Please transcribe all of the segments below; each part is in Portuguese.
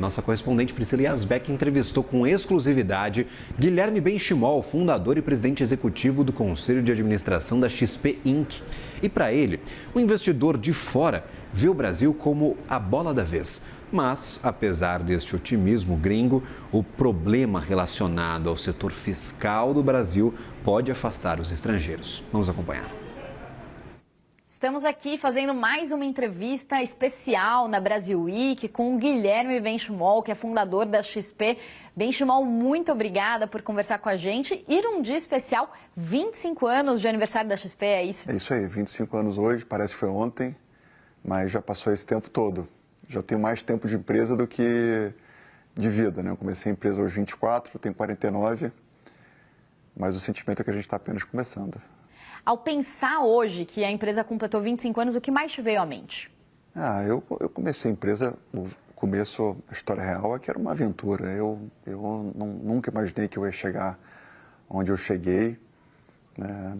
Nossa correspondente Priscila Yazbek entrevistou com exclusividade Guilherme Benchimol, fundador e presidente executivo do Conselho de Administração da XP Inc. E para ele, o investidor de fora vê o Brasil como a bola da vez. Mas, apesar deste otimismo gringo, o problema relacionado ao setor fiscal do Brasil pode afastar os estrangeiros. Vamos acompanhar. Estamos aqui fazendo mais uma entrevista especial na Brasil Week com o Guilherme Benchimol, que é fundador da XP. Benchimol, muito obrigada por conversar com a gente. E num dia especial, 25 anos de aniversário da XP, é isso? É isso aí, 25 anos hoje, parece que foi ontem, mas já passou esse tempo todo. Já tenho mais tempo de empresa do que de vida, né? Eu comecei a empresa aos 24, tenho 49, mas o sentimento é que a gente está apenas começando. Ao pensar hoje que a empresa completou 25 anos, o que mais te veio à mente? Eu comecei a empresa, o começo, a história real é que era uma aventura. Eu nunca imaginei que eu ia chegar onde eu cheguei. Né?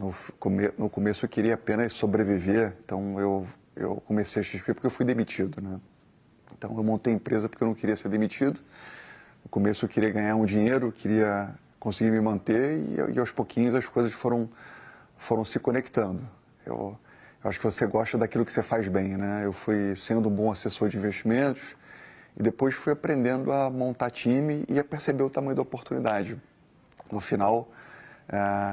No começo eu queria apenas sobreviver, então eu comecei a XP porque eu fui demitido. Né? Então eu montei a empresa porque eu não queria ser demitido. No começo eu queria ganhar um dinheiro, queria conseguir me manter e aos pouquinhos as coisas foram se conectando. Eu acho que você gosta daquilo que você faz bem, né? Eu fui sendo um bom assessor de investimentos e depois fui aprendendo a montar time e a perceber o tamanho da oportunidade. No final,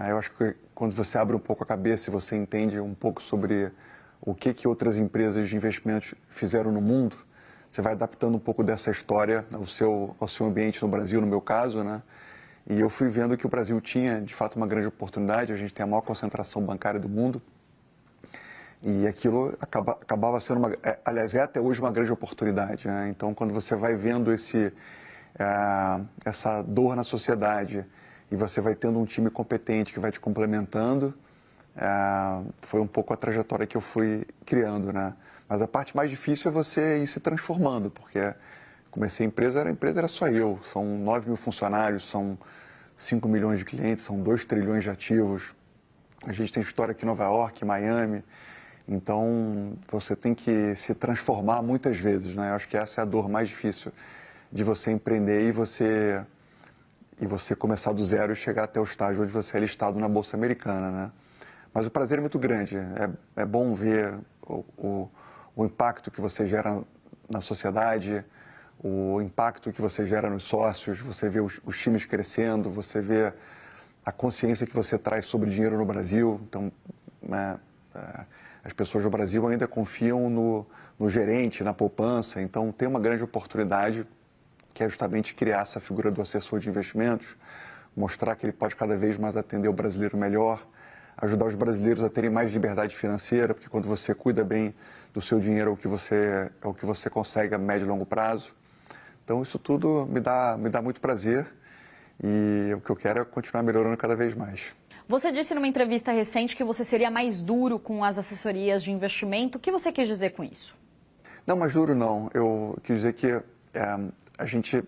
eu acho que quando você abre um pouco a cabeça e você entende um pouco sobre o que outras empresas de investimentos fizeram no mundo, você vai adaptando um pouco dessa história ao seu ambiente no Brasil, no meu caso, né? E eu fui vendo que o Brasil tinha, de fato, uma grande oportunidade. A gente tem a maior concentração bancária do mundo. E aquilo acabava sendo, aliás, é até hoje uma grande oportunidade. Né? Então, quando você vai vendo essa dor na sociedade e você vai tendo um time competente que vai te complementando, foi um pouco a trajetória que eu fui criando. Né? Mas a parte mais difícil é você ir se transformando, porque comecei a empresa era só eu. São 9 mil funcionários, são 5 milhões de clientes, são 2 trilhões de ativos. A gente tem história aqui em Nova York, Miami. Então, você tem que se transformar muitas vezes, né? Eu acho que essa é a dor mais difícil de você empreender e você começar do zero e chegar até o estágio onde você é listado na Bolsa Americana, né? Mas o prazer é muito grande. É bom ver o impacto que você gera na sociedade, o impacto que você gera nos sócios, você vê os times crescendo, você vê a consciência que você traz sobre dinheiro no Brasil. Então, as pessoas do Brasil ainda confiam no gerente, na poupança. Então, tem uma grande oportunidade que é justamente criar essa figura do assessor de investimentos, mostrar que ele pode cada vez mais atender o brasileiro melhor, ajudar os brasileiros a terem mais liberdade financeira, porque quando você cuida bem do seu dinheiro, é o que você consegue a médio e longo prazo. Então, isso tudo me dá muito prazer e o que eu quero é continuar melhorando cada vez mais. Você disse numa entrevista recente que você seria mais duro com as assessorias de investimento. O que você quis dizer com isso? Não, mais duro não. Eu quis dizer que a gente...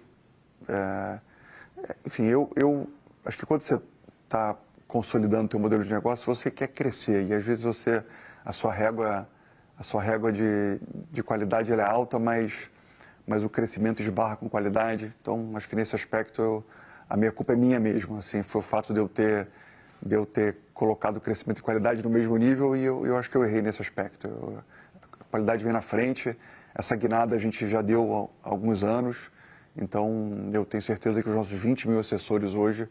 enfim, eu acho que quando você está consolidando o seu modelo de negócio, você quer crescer e às vezes a sua régua de qualidade ela é alta, mas o crescimento esbarra com qualidade. Então, acho que nesse aspecto a minha culpa é minha mesmo. Assim, foi o fato de eu ter colocado o crescimento e qualidade no mesmo nível e eu acho que eu errei nesse aspecto. A qualidade vem na frente, essa guinada a gente já deu há alguns anos, então eu tenho certeza que os nossos 20 mil assessores hoje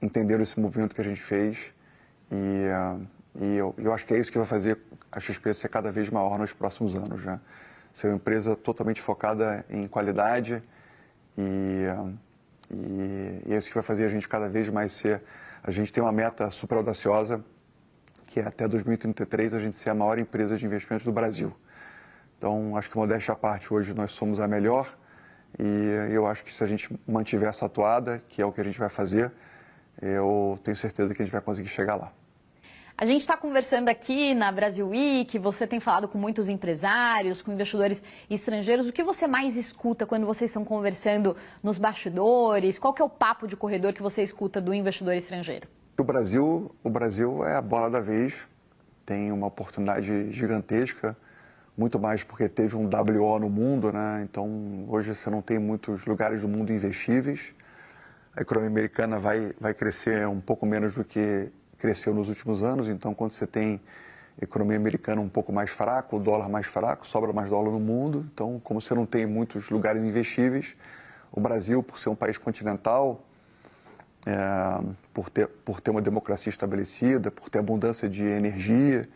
entenderam esse movimento que a gente fez e eu acho que é isso que vai fazer a XP ser cada vez maior nos próximos anos, né? Ser uma empresa totalmente focada em qualidade e é isso que vai fazer a gente cada vez mais ser... A gente tem uma meta super audaciosa, que é até 2033 a gente ser a maior empresa de investimentos do Brasil. Então, acho que modéstia à parte, hoje nós somos a melhor e eu acho que se a gente mantiver essa atuada, que é o que a gente vai fazer, eu tenho certeza que a gente vai conseguir chegar lá. A gente está conversando aqui na Brasil Week, você tem falado com muitos empresários, com investidores estrangeiros. O que você mais escuta quando vocês estão conversando nos bastidores? Qual que é o papo de corredor que você escuta do investidor estrangeiro? O Brasil é a bola da vez, tem uma oportunidade gigantesca. muito mais porque teve um WO no mundo, né? Então, hoje você não tem muitos lugares do mundo investíveis. A economia americana vai crescer um pouco menos do que cresceu nos últimos anos, então quando você tem economia americana um pouco mais fraca, o dólar mais fraco, sobra mais dólar no mundo. Então, como você não tem muitos lugares investíveis, o Brasil, por ser um país continental, por ter uma democracia estabelecida, por ter abundância de energia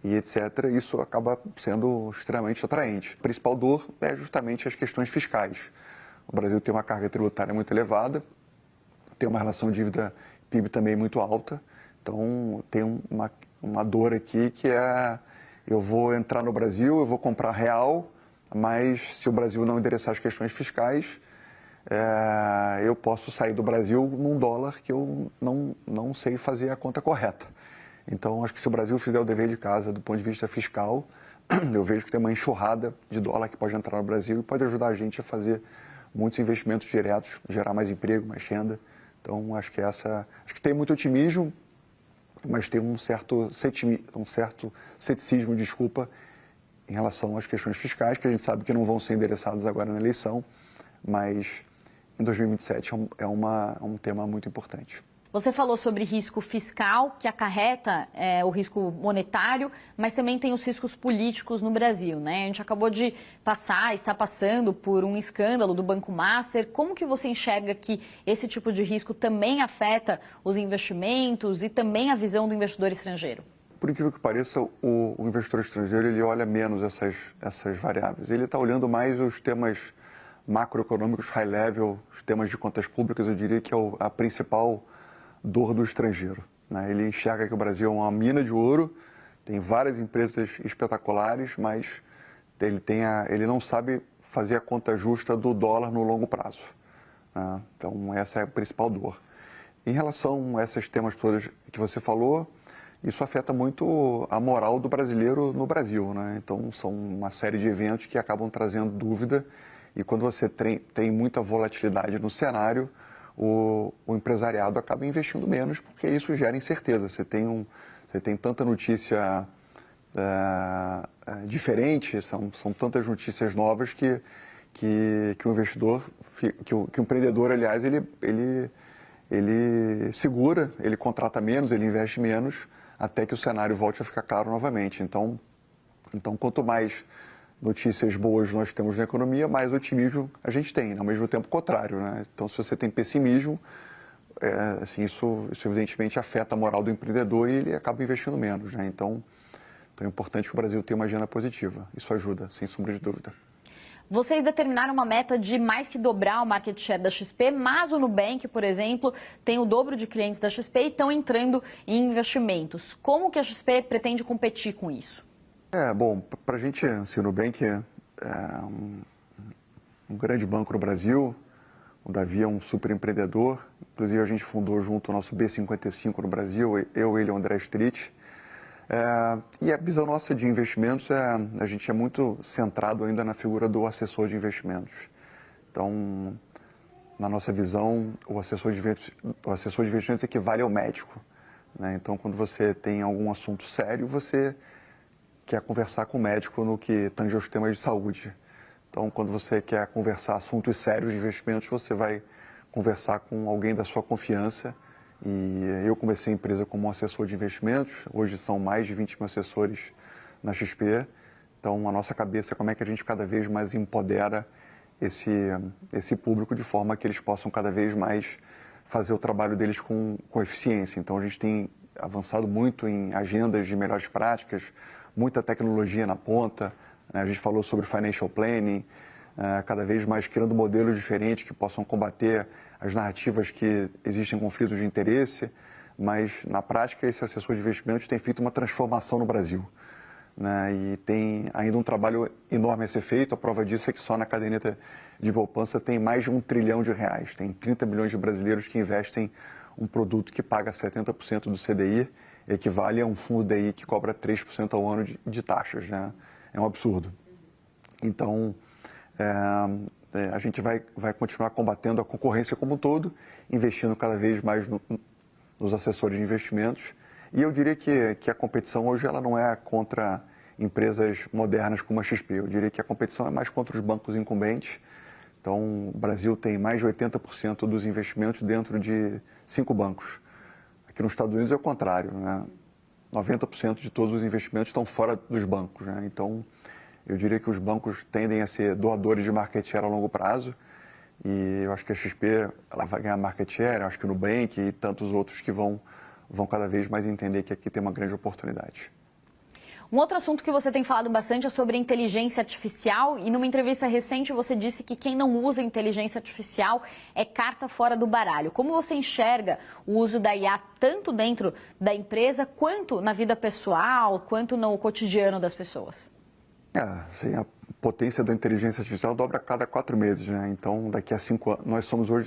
e etc., isso acaba sendo extremamente atraente. A principal dor é justamente as questões fiscais. O Brasil tem uma carga tributária muito elevada, tem uma relação dívida-PIB também muito alta, então tem uma dor aqui que é: eu vou entrar no Brasil, eu vou comprar real, mas se o Brasil não endereçar as questões fiscais, eu posso sair do Brasil num dólar que eu não sei fazer a conta correta. Então, acho que se o Brasil fizer o dever de casa do ponto de vista fiscal, eu vejo que tem uma enxurrada de dólar que pode entrar no Brasil e pode ajudar a gente a fazer muitos investimentos diretos, gerar mais emprego, mais renda. Então, acho que tem muito otimismo, mas tem um certo ceticismo, em relação às questões fiscais, que a gente sabe que não vão ser endereçadas agora na eleição, mas em 2027 é um tema muito importante. Você falou sobre risco fiscal, que acarreta o risco monetário, mas também tem os riscos políticos no Brasil, né? A gente acabou de está passando por um escândalo do Banco Master. Como que você enxerga que esse tipo de risco também afeta os investimentos e também a visão do investidor estrangeiro? Por incrível que pareça, o investidor estrangeiro ele olha menos essas variáveis. Ele está olhando mais os temas macroeconômicos high level, os temas de contas públicas, eu diria que é a principal dor do estrangeiro, né? Ele enxerga que o Brasil é uma mina de ouro, tem várias empresas espetaculares, mas ele não sabe fazer a conta justa do dólar no longo prazo, né? Então, essa é a principal dor. Em relação a esses temas todos que você falou, isso afeta muito a moral do brasileiro no Brasil, né? Então, são uma série de eventos que acabam trazendo dúvida, e quando você tem muita volatilidade no cenário, o empresariado acaba investindo menos, porque isso gera incerteza. Você tem tanta notícia diferente, são tantas notícias novas que o investidor, que o empreendedor, aliás, ele segura, ele contrata menos, ele investe menos, até que o cenário volte a ficar claro novamente. Então quanto mais notícias boas nós temos na economia, mais otimismo a gente tem, ao mesmo tempo contrário, né? Então, se você tem pessimismo, isso evidentemente afeta a moral do empreendedor e ele acaba investindo menos, né? Então é importante que o Brasil tenha uma agenda positiva. Isso ajuda, sem sombra de dúvida. Vocês determinaram uma meta de mais que dobrar o market share da XP, mas o Nubank, por exemplo, tem o dobro de clientes da XP e estão entrando em investimentos. Como que a XP pretende competir com isso? Bom, para a gente, assim, o Nubank é um grande banco no Brasil, o Davi é um super empreendedor, inclusive a gente fundou junto o nosso B55 no Brasil, ele e o André Street. E a visão nossa de investimentos, a gente é muito centrado ainda na figura do assessor de investimentos. Então, na nossa visão, o assessor de investimentos equivale ao médico, né? Então, quando você tem algum assunto sério, você quer conversar com o médico no que tange aos temas de saúde. Então, quando você quer conversar assuntos sérios de investimentos, você vai conversar com alguém da sua confiança. E eu comecei a empresa como assessor de investimentos, hoje são mais de 20 mil assessores na XP. Então, a nossa cabeça é como é que a gente cada vez mais empodera esse público de forma que eles possam cada vez mais fazer o trabalho deles com eficiência. Então, a gente tem avançado muito em agendas de melhores práticas, muita tecnologia na ponta, né? A gente falou sobre financial planning, cada vez mais criando modelos diferentes que possam combater as narrativas que existem conflitos de interesse, mas na prática esse assessor de investimentos tem feito uma transformação no Brasil, né? E tem ainda um trabalho enorme a ser feito. A prova disso é que só na caderneta de poupança tem mais de R$1 trilhão, tem 30 milhões de brasileiros que investem um produto que paga 70% do CDI, equivale a um fundo DI que cobra 3% ao ano de taxas, né? É um absurdo. Então, a gente vai continuar combatendo a concorrência como um todo, investindo cada vez mais nos assessores de investimentos. E eu diria que a competição hoje ela não é contra empresas modernas como a XP. Eu diria que a competição é mais contra os bancos incumbentes. Então, o Brasil tem mais de 80% dos investimentos dentro de 5 bancos. Aqui nos Estados Unidos é o contrário, né? 90% de todos os investimentos estão fora dos bancos, né? Então, eu diria que os bancos tendem a ser doadores de market share a longo prazo. E eu acho que a XP ela vai ganhar market share, eu acho que o Nubank e tantos outros que vão cada vez mais entender que aqui tem uma grande oportunidade. Um outro assunto que você tem falado bastante é sobre inteligência artificial e numa entrevista recente você disse que quem não usa inteligência artificial é carta fora do baralho. Como você enxerga o uso da IA tanto dentro da empresa quanto na vida pessoal, quanto no cotidiano das pessoas? Sim, a potência da inteligência artificial dobra a cada 4 meses, né? Então, daqui a 5 anos,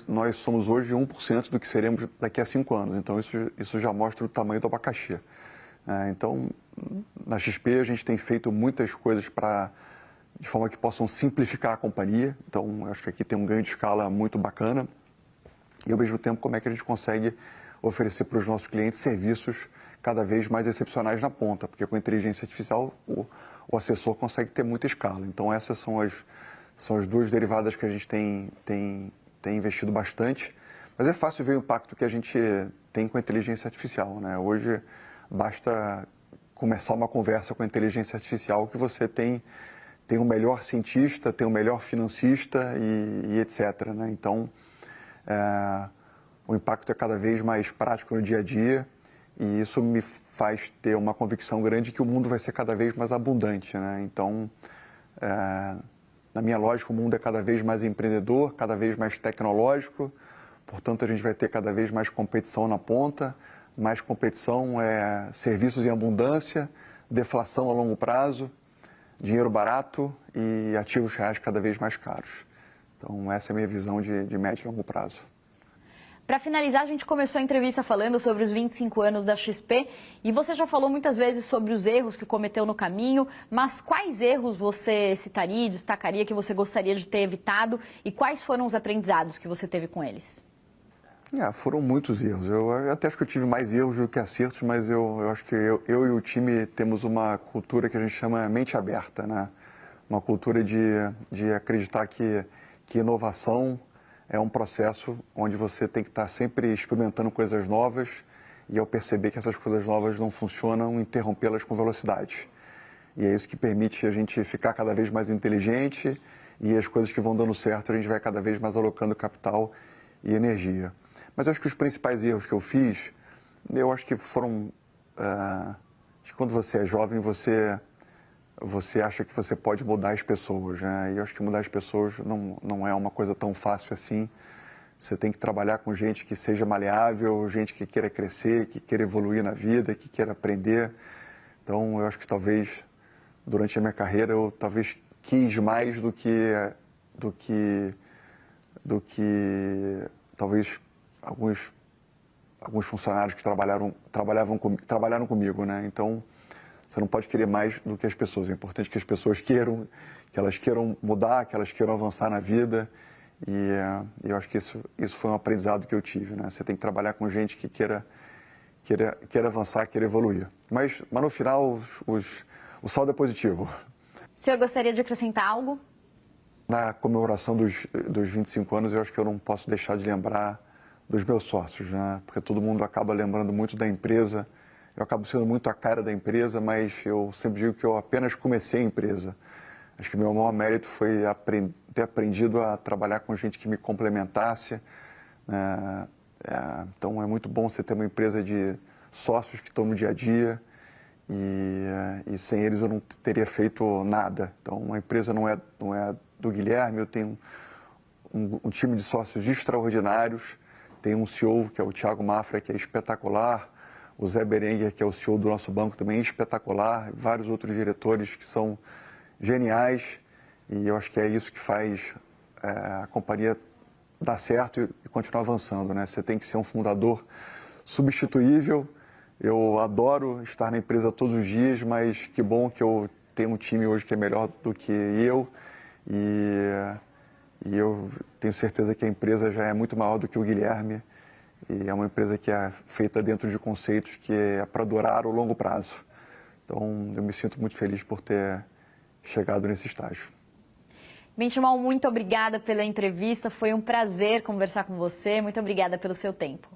nós somos hoje 1% do que seremos daqui a 5 anos. Então, isso já mostra o tamanho do abacaxi. Então, na XP a gente tem feito muitas coisas de forma que possam simplificar a companhia. Então, eu acho que aqui tem um ganho de escala muito bacana. E, ao mesmo tempo, como é que a gente consegue oferecer para os nossos clientes serviços cada vez mais excepcionais na ponta, porque com a inteligência artificial o assessor consegue ter muita escala. Então essas são as duas derivadas que a gente tem investido bastante, mas é fácil ver o impacto que a gente tem com a inteligência artificial, né? Hoje basta começar uma conversa com a inteligência artificial que você tem um melhor cientista, tem um melhor financista e etc, né? Então o impacto é cada vez mais prático no dia a dia. E isso me faz ter uma convicção grande que o mundo vai ser cada vez mais abundante, né? Então, na minha lógica, o mundo é cada vez mais empreendedor, cada vez mais tecnológico. Portanto, a gente vai ter cada vez mais competição na ponta. Mais competição é serviços em abundância, deflação a longo prazo, dinheiro barato e ativos reais cada vez mais caros. Então, essa é a minha visão de médio e longo prazo. Para finalizar, a gente começou a entrevista falando sobre os 25 anos da XP e você já falou muitas vezes sobre os erros que cometeu no caminho, mas quais erros você citaria e destacaria que você gostaria de ter evitado e quais foram os aprendizados que você teve com eles? Foram muitos erros. Eu até acho que eu tive mais erros do que acertos, mas eu acho que eu e o time temos uma cultura que a gente chama mente aberta, né? Uma cultura de acreditar que inovação é um processo onde você tem que estar sempre experimentando coisas novas e ao perceber que essas coisas novas não funcionam, interrompê-las com velocidade. E é isso que permite a gente ficar cada vez mais inteligente e as coisas que vão dando certo a gente vai cada vez mais alocando capital e energia. Mas eu acho que os principais erros que eu fiz, eu acho que foram... acho que quando você é jovem, você acha que você pode mudar as pessoas, né? E eu acho que mudar as pessoas não é uma coisa tão fácil assim. Você tem que trabalhar com gente que seja maleável, gente que queira crescer, que queira evoluir na vida, que queira aprender. Então, eu acho que talvez, durante a minha carreira, eu talvez quis mais do que talvez alguns funcionários que trabalharam comigo, né? Então, você não pode querer mais do que as pessoas. É importante que as pessoas queiram, que elas queiram mudar, que elas queiram avançar na vida. E eu acho que isso foi um aprendizado que eu tive, né? Você tem que trabalhar com gente que queira avançar, queira evoluir. Mas no final, o saldo é positivo. O senhor gostaria de acrescentar algo? Na comemoração dos 25 anos, eu acho que eu não posso deixar de lembrar dos meus sócios, né? Porque todo mundo acaba lembrando muito da empresa. Eu acabo sendo muito a cara da empresa, mas eu sempre digo que eu apenas comecei a empresa. Acho que meu maior mérito foi ter aprendido a trabalhar com gente que me complementasse. Então, é muito bom você ter uma empresa de sócios que estão no dia a dia e sem eles eu não teria feito nada. Então, a empresa não é do Guilherme, eu tenho um time de sócios extraordinários, tenho um CEO, que é o Thiago Mafra, que é espetacular, o Zé Berenguer, que é o CEO do nosso banco, também é espetacular, vários outros diretores que são geniais, e eu acho que é isso que faz a companhia dar certo e continuar avançando, né? Você tem que ser um fundador substituível. Eu adoro estar na empresa todos os dias, mas que bom que eu tenho um time hoje que é melhor do que eu, e eu tenho certeza que a empresa já é muito maior do que o Guilherme, e é uma empresa que é feita dentro de conceitos que é para durar o longo prazo. Então, eu me sinto muito feliz por ter chegado nesse estágio. Benchimol, muito obrigada pela entrevista. Foi um prazer conversar com você. Muito obrigada pelo seu tempo.